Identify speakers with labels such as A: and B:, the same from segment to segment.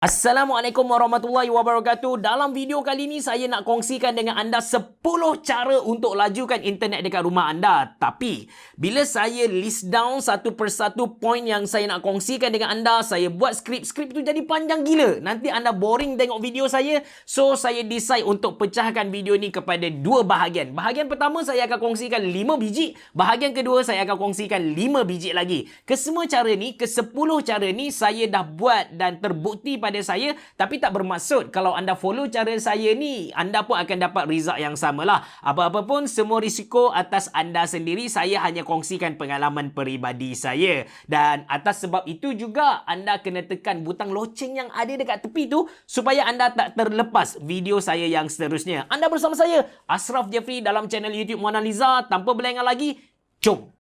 A: Assalamualaikum warahmatullahi wabarakatuh. Dalam video kali ini saya nak kongsikan dengan anda 10 cara untuk lajukan internet dekat rumah anda. Tapi bila saya list down satu persatu point yang saya nak kongsikan dengan anda, saya buat skrip tu jadi panjang gila. Nanti anda boring tengok video saya. So saya decide untuk pecahkan video ni kepada dua bahagian. Bahagian pertama saya akan kongsikan 5 biji. Bahagian kedua saya akan kongsikan 5 biji lagi. Kesemua cara ni, ke-10 cara ni saya dah buat dan terbukti pada saya, tapi tak bermaksud kalau anda follow cara saya ni anda pun akan dapat result yang samalah. Apa-apa pun semua risiko atas anda sendiri. Saya hanya kongsikan pengalaman peribadi saya, dan atas sebab itu juga anda kena tekan butang loceng yang ada dekat tepi tu supaya anda tak terlepas video saya yang seterusnya. Anda bersama saya Ashraf Jeffrey dalam channel YouTube Mona Lisa. Tanpa berlengah lagi, jom.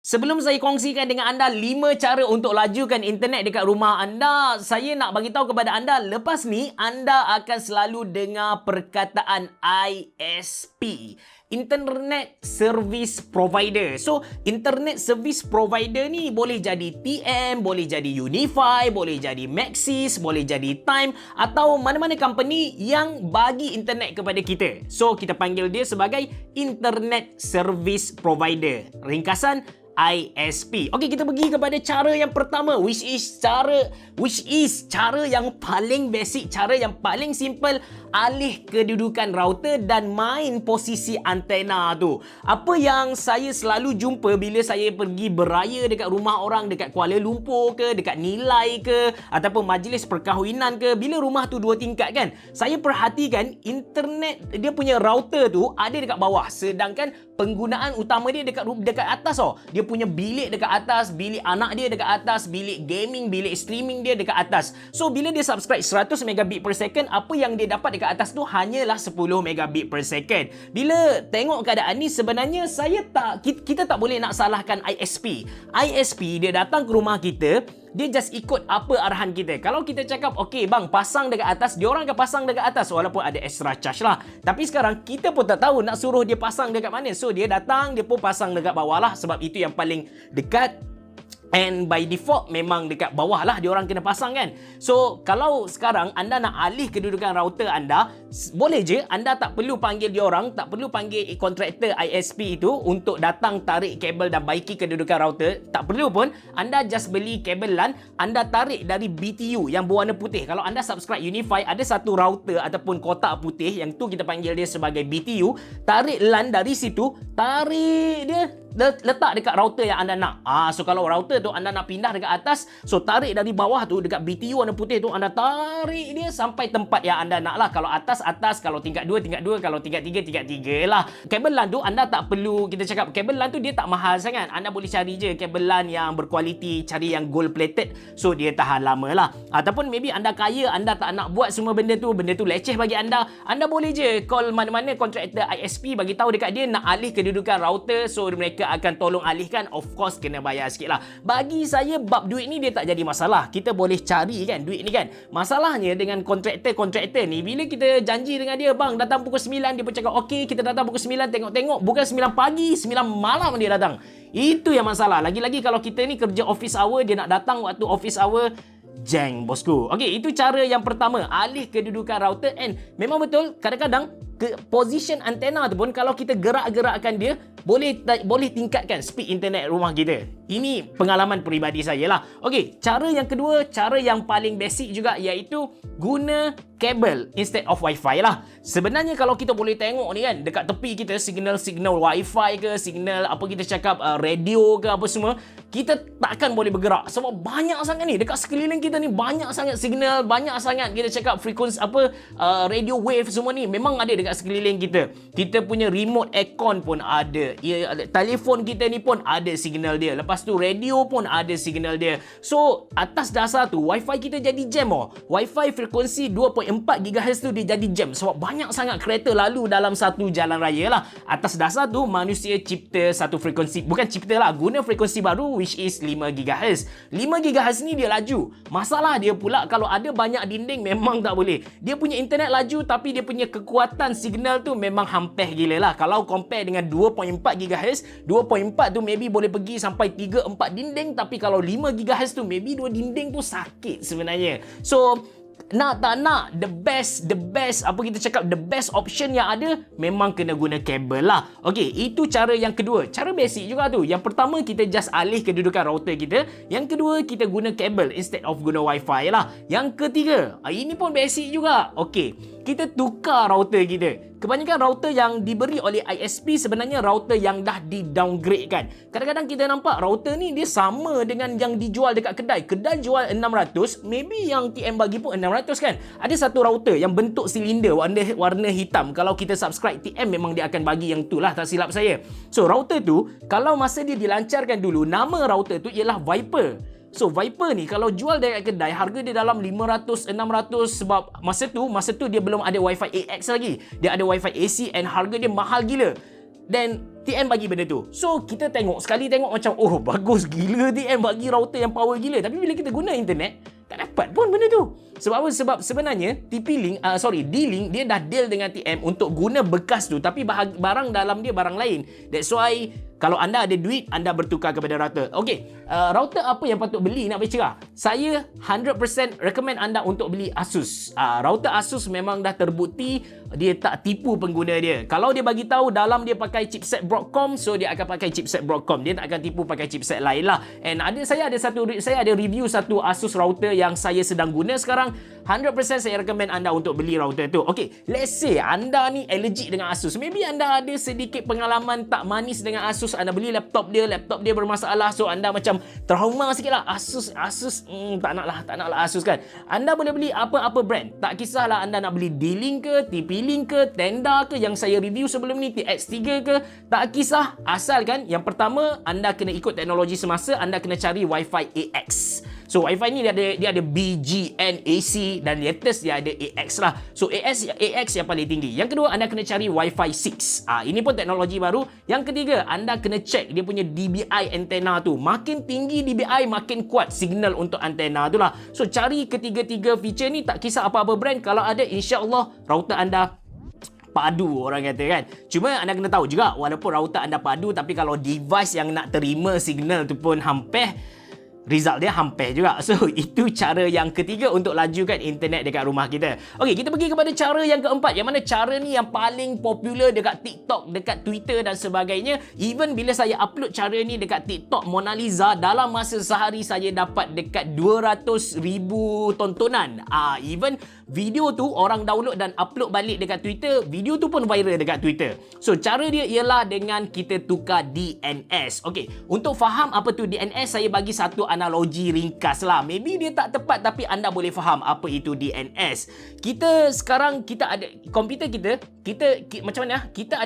A: Sebelum saya kongsikan dengan anda 5 cara untuk lajukan internet dekat rumah anda, saya nak bagi tahu kepada anda, lepas ni anda akan selalu dengar perkataan ISP. Internet Service Provider. So, Internet Service Provider ni boleh jadi TM, boleh jadi Unify, boleh jadi Maxis, boleh jadi Time atau mana-mana company yang bagi internet kepada kita. So, kita panggil dia sebagai Internet Service Provider. Ringkasan ISP. Okey, kita pergi kepada cara yang pertama, which is cara yang paling basic, cara yang paling simple. Alih kedudukan router dan main posisi antena tu. Apa yang saya selalu jumpa bila saya pergi beraya dekat rumah orang dekat Kuala Lumpur ke, dekat Nilai ke, ataupun majlis perkahwinan ke, bila rumah tu 2 tingkat kan, saya perhatikan internet dia punya router tu ada dekat bawah, sedangkan penggunaan utama dia dekat atas tau. Dia punya bilik dekat atas, bilik anak dia dekat atas, bilik gaming, bilik streaming dia dekat atas. So bila dia subscribe 100 megabit per second, apa yang dia dapat dekat atas tu hanyalah 10 megabit per second. Bila tengok keadaan ni, sebenarnya kita tak boleh nak salahkan ISP. ISP dia datang ke rumah kita, dia just ikut apa arahan kita. Kalau kita cakap, okey bang, pasang dekat atas, dia orang akan pasang dekat atas walaupun ada extra charge lah. Tapi sekarang kita pun tak tahu nak suruh dia pasang dekat mana. So dia datang, dia pun pasang dekat bawah lah, sebab itu yang paling dekat. And by default memang dekat bawah lah dia orang kena pasang kan. So kalau sekarang anda nak alih kedudukan router anda, boleh je anda tak perlu panggil dia orang, tak perlu panggil kontraktor ISP itu untuk datang tarik kabel dan baiki kedudukan router. Tak perlu pun, anda just beli kabel LAN, anda tarik dari BTU yang berwarna putih. Kalau anda subscribe Unify, ada satu router ataupun kotak putih, yang tu kita panggil dia sebagai BTU. Tarik LAN dari situ, tarik dia, letak dekat router yang anda nak. So kalau router tu anda nak pindah dekat atas, so tarik dari bawah tu dekat BTU warna putih tu, anda tarik dia sampai tempat yang anda nak lah. Kalau atas, kalau tingkat 2, kalau tingkat 3 lah. Kabel LAN tu anda tak perlu, kita cakap kabel LAN tu dia tak mahal sangat. Anda boleh cari je kabel LAN yang berkualiti, cari yang gold plated, so dia tahan lama lah. Ataupun maybe anda kaya, anda tak nak buat semua benda tu leceh bagi anda boleh je call mana-mana kontraktor ISP, bagi tahu dekat dia nak alih kedudukan router, so mereka akan tolong alihkan. Of course kena bayar sikit lah. Bagi saya bab duit ni dia tak jadi masalah. Kita boleh cari kan duit ni kan. Masalahnya dengan kontraktor ni, bila kita janji dengan dia, bang datang pukul 9, dia pun cakap okey kita datang pukul 9, tengok-tengok bukan 9 pagi, 9 malam dia datang. Itu yang masalah. Lagi-lagi kalau kita ni kerja office hour, dia nak datang waktu office hour, jeng bosku. Okey, itu cara yang pertama, alih kedudukan router. And memang betul, kadang-kadang position antena tu pun kalau kita gerak-gerakkan dia, boleh tingkatkan speed internet rumah kita. Ini pengalaman peribadi saya lah. Okey, cara yang kedua, cara yang paling basic juga, iaitu guna kabel instead of wifi lah. Sebenarnya kalau kita boleh tengok ni kan, dekat tepi kita signal wifi ke, signal apa kita cakap radio ke apa semua, kita takkan boleh bergerak sebab banyak sangat ni dekat sekeliling kita ni, banyak sangat signal, banyak sangat kita cakap frekuensi radio wave semua ni memang ada dekat sekeliling kita. Kita punya remote aircon pun ada, telefon kita ni pun ada signal dia. Lepas Lepas tu radio pun ada signal dia. So atas dasar tu Wi-Fi kita jadi jam. Wi-Fi frekuensi 2.4 GHz tu dia jadi jam sebab banyak sangat kereta lalu dalam satu jalan raya lah. Atas dasar tu manusia cipta satu frekuensi, bukan cipta lah, guna frekuensi baru which is 5 GHz. 5 GHz ni dia laju. Masalah dia pula kalau ada banyak dinding memang tak boleh. Dia punya internet laju tapi dia punya kekuatan signal tu memang hampir gila lah. Kalau compare dengan 2.4 GHz, 2.4 tu maybe boleh pergi sampai 3-4 dinding, tapi kalau 5 GHz tu maybe 2 dinding tu sakit sebenarnya. So nak tak nak, the best apa kita cakap, the best option yang ada memang kena guna kabel lah. Okey, itu cara yang kedua. Cara basic juga tu. Yang pertama kita just alih kedudukan router kita. Yang kedua kita guna kabel instead of guna wifi lah. Yang ketiga, ini pun basic juga. Okey, kita tukar router kita. Kebanyakan router yang diberi oleh ISP sebenarnya router yang dah di-downgrade kan. Kadang-kadang kita nampak router ni dia sama dengan yang dijual dekat kedai. Kedai jual 600, maybe yang TM bagi pun 600 kan. Ada satu router yang bentuk silinder warna hitam. Kalau kita subscribe TM memang dia akan bagi yang tu lah, tak silap saya. So router tu, kalau masa dia dilancarkan dulu, nama router tu ialah Viper. So Viper ni kalau jual dekat kedai harga dia dalam 500-600 sebab masa tu dia belum ada Wi-Fi AX lagi. Dia ada Wi-Fi AC and harga dia mahal gila. Dan TM bagi benda tu. So kita sekali tengok macam oh bagus gila TM bagi router yang power gila. Tapi bila kita guna internet tak dapat pun benda tu. Sebab apa? Sebab sebenarnya D-Link dia dah deal dengan TM untuk guna bekas tu tapi barang dalam dia barang lain. That's why kalau anda ada duit, anda bertukar kepada router. Okey, router apa yang patut beli nak bercerah? Saya 100% recommend anda untuk beli Asus. Router Asus memang dah terbukti dia tak tipu pengguna dia. Kalau dia bagi tahu dalam dia pakai chipset Broadcom, so dia akan pakai chipset Broadcom. Dia tak akan tipu pakai chipset lain lah. And saya ada review satu Asus router yang saya sedang guna sekarang. 100% saya recommend anda untuk beli router tu. Okey, let's say anda ni allergic dengan Asus. Maybe anda ada sedikit pengalaman tak manis dengan Asus. Anda beli laptop dia bermasalah. So anda macam trauma sikit lah. Asus tak nak lah Asus kan. Anda boleh beli apa-apa brand. Tak kisahlah anda nak beli D-Link ke, TP-Link ke, Tenda ke yang saya review sebelum ni, TX3 ke. Tak kisah. Asalkan yang pertama anda kena ikut teknologi semasa. Anda kena cari Wi-Fi AX. So Wi-Fi ni dia ada BGN, AC dan latest dia ada AX lah. So AX yang paling tinggi. Yang kedua anda kena cari Wi-Fi 6. Ini pun teknologi baru. Yang ketiga anda kena check dia punya DBI antena tu. Makin tinggi DBI makin kuat signal untuk antena tu lah. So cari ketiga-tiga feature ni, tak kisah apa-apa brand, kalau ada insya-Allah router anda padu orang kata kan. Cuma anda kena tahu juga walaupun router anda padu tapi kalau device yang nak terima signal tu pun hampir, result dia hampir juga. So itu cara yang ketiga untuk lajukan internet dekat rumah kita. Okey, kita pergi kepada cara yang keempat, yang mana cara ni yang paling popular dekat TikTok, dekat Twitter dan sebagainya. Even bila saya upload cara ni dekat TikTok Mona Lisa, dalam masa sehari saya dapat dekat 200,000 tontonan. Even video tu orang download dan upload balik dekat Twitter, video tu pun viral dekat Twitter. So cara dia ialah dengan kita tukar DNS. Okey, untuk faham apa tu DNS, saya bagi satu analogi ringkas lah. Maybe dia tak tepat tapi anda boleh faham apa itu DNS. Kita sekarang ada komputer kita macam mana? Kita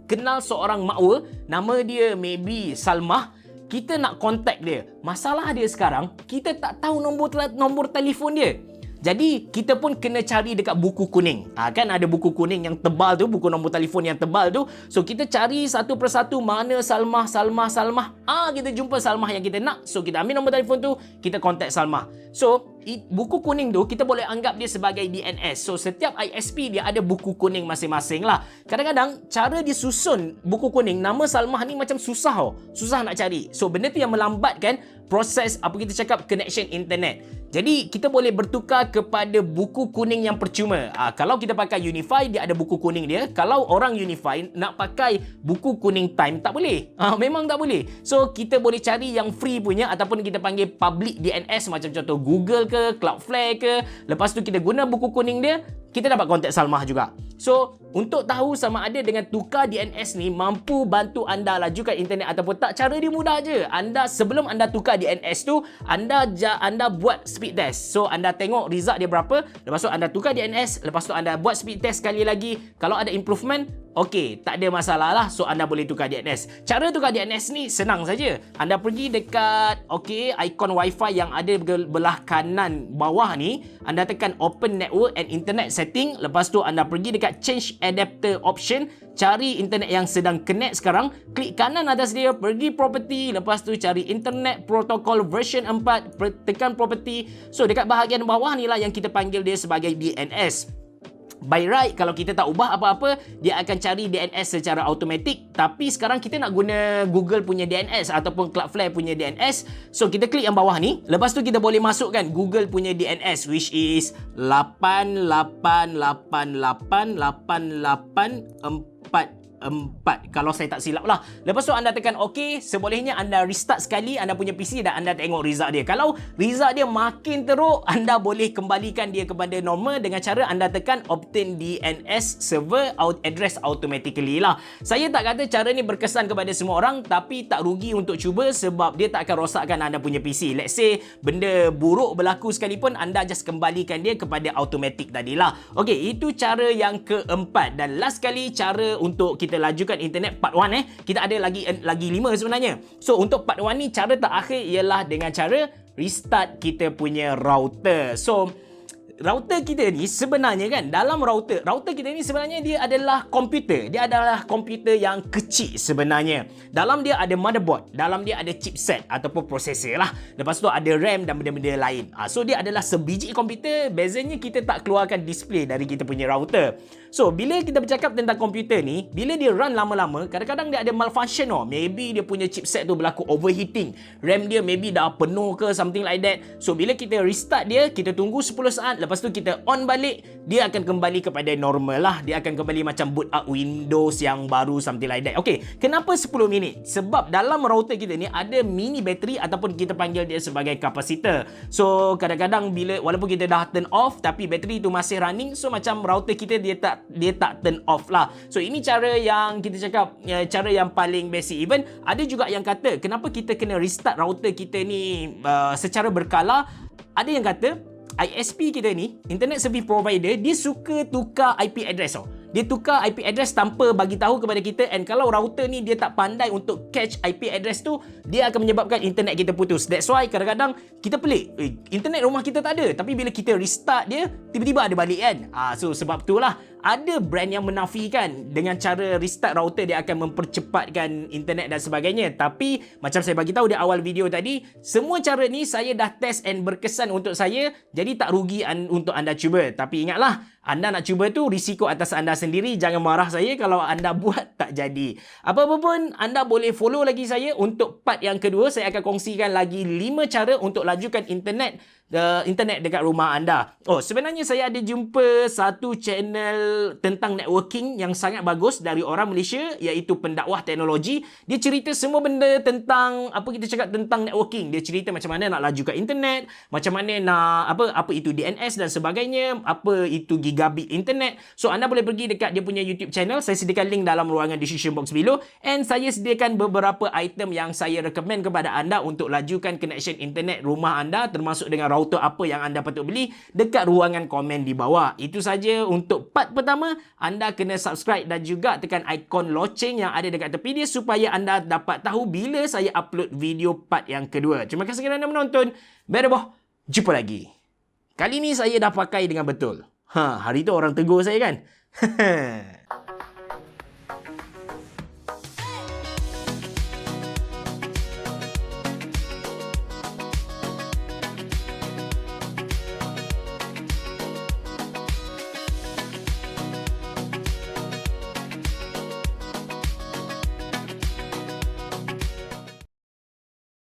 A: kenal seorang makwa, nama dia maybe Salmah. Kita nak contact dia. Masalah dia sekarang, kita tak tahu nombor telefon dia. Jadi kita pun kena cari dekat buku kuning. Kan ada buku kuning yang tebal tu, buku nombor telefon yang tebal tu. So kita cari satu persatu mana Salmah. Kita jumpa Salmah yang kita nak. So kita ambil nombor telefon tu, kita contact Salmah. So buku kuning tu kita boleh anggap dia sebagai DNS. So setiap ISP dia ada buku kuning masing-masing lah. Kadang-kadang cara disusun buku kuning nama Salmah ni macam susah nak cari. So benda tu yang melambatkan proses apa kita cakap connection internet. Jadi kita boleh bertukar kepada buku kuning yang percuma. Kalau kita pakai Unify, dia ada buku kuning dia. Kalau orang Unify nak pakai buku kuning Time, tak boleh. Memang tak boleh. So kita boleh cari yang free punya ataupun kita panggil public DNS macam contoh Google ke, Cloudflare ke. Lepas tu kita guna buku kuning dia, kita dapat kontak Salmah juga. So, untuk tahu sama ada dengan tukar DNS ni mampu bantu anda lajukan internet ataupun tak, cara dia mudah je. Sebelum anda tukar DNS tu, anda buat speed test. So, anda tengok result dia berapa, lepas tu anda tukar DNS, lepas tu anda buat speed test sekali lagi. Kalau ada improvement, okey, tak ada masalah lah. So, anda boleh tukar DNS. Cara tukar DNS ni senang saja. Anda pergi dekat, ikon Wi-Fi yang ada belah kanan bawah ni. Anda tekan Open Network and Internet Setting. Lepas tu, anda pergi dekat Change Adapter Option. Cari internet yang sedang connect sekarang. Klik kanan atas dia, pergi Property. Lepas tu, cari Internet Protocol version 4. Tekan Property. So, dekat bahagian bawah ni lah yang kita panggil dia sebagai DNS. By right, kalau kita tak ubah apa-apa, dia akan cari DNS secara automatik. Tapi sekarang kita nak guna Google punya DNS ataupun Cloudflare punya DNS. So, kita klik yang bawah ni. Lepas tu, kita boleh masukkan Google punya DNS, which is 88888844, kalau saya tak silap lah. Lepas tu anda tekan OK. Sebolehnya anda restart sekali anda punya PC dan anda tengok result dia. Kalau result dia makin teruk, anda boleh kembalikan dia kepada normal dengan cara anda tekan Obtain DNS Server Address automatically lah. Saya tak kata cara ni berkesan kepada semua orang, tapi tak rugi untuk cuba sebab dia tak akan rosakkan anda punya PC. Let's say benda buruk berlaku sekalipun, anda just kembalikan dia kepada automatic tadilah. Okay, itu cara yang keempat. Dan last kali, cara untuk kita lajukan internet part 1 kita ada lagi 5 sebenarnya. So untuk part 1 ni, cara terakhir ialah dengan cara restart kita punya router. So router kita ni sebenarnya kan, dalam router kita ni sebenarnya dia adalah komputer. Dia adalah komputer yang kecil sebenarnya. Dalam dia ada motherboard, dalam dia ada chipset ataupun processor lah. Lepas tu ada RAM dan benda-benda lain. So dia adalah sebiji komputer. Bezanya kita tak keluarkan display dari kita punya router. So bila kita bercakap tentang komputer ni, bila dia run lama-lama, kadang-kadang dia ada malfunction tau. Maybe dia punya chipset tu berlaku overheating. RAM dia maybe dah penuh ke something like that. So bila kita restart dia, kita tunggu 10 saat. Lepas tu kita on balik, dia akan kembali kepada normal lah. Dia akan kembali macam boot up Windows yang baru, something like that. Okay, kenapa 10 minit? Sebab dalam router kita ni ada mini bateri ataupun kita panggil dia sebagai kapasitor. So kadang-kadang walaupun kita dah turn off tapi bateri tu masih running, so macam router kita dia tak turn off lah. So ini cara yang kita cakap, cara yang paling basic. Even ada juga yang kata kenapa kita kena restart router kita ni secara berkala. Ada yang kata ISP kita ni, Internet Service Provider, dia suka tukar IP address tau. Dia tukar IP address tanpa bagi tahu kepada kita, and kalau router ni dia tak pandai untuk catch IP address tu, dia akan menyebabkan internet kita putus. That's why kadang-kadang kita pelik, internet rumah kita tak ada, tapi bila kita restart dia, tiba-tiba ada balik kan. So sebab itulah ada brand yang menafikan dengan cara restart router dia akan mempercepatkan internet dan sebagainya. Tapi macam saya bagi tahu di awal video tadi, semua cara ni saya dah test and berkesan untuk saya, jadi tak rugi untuk anda cuba. Tapi ingatlah, anda nak cuba tu risiko atas anda sendiri. Jangan marah saya kalau anda buat tak jadi. Apa-apa pun, anda boleh follow lagi saya untuk part yang kedua. Saya akan kongsikan lagi 5 cara untuk lajukan internet dekat rumah anda. Sebenarnya saya ada jumpa satu channel tentang networking yang sangat bagus dari orang Malaysia, iaitu Pendakwah Teknologi. Dia cerita semua benda tentang tentang networking. Dia cerita macam mana nak lajukan internet, macam mana nak apa itu DNS dan sebagainya, apa itu gigabit internet. So anda boleh pergi dekat dia punya YouTube channel. Saya sediakan link dalam ruangan description box below, and saya sediakan beberapa item yang saya recommend kepada anda untuk lajukan connection internet rumah anda, termasuk dengan router apa yang anda patut beli, dekat ruangan komen di bawah. Itu saja untuk part pertama. Anda kena subscribe dan juga tekan ikon loceng yang ada dekat tepi dia supaya anda dapat tahu bila saya upload video part yang kedua. Terima kasih kerana menonton. Bereboh, jumpa lagi. Kali ni saya dah pakai dengan betul. Hari tu orang tegur saya kan.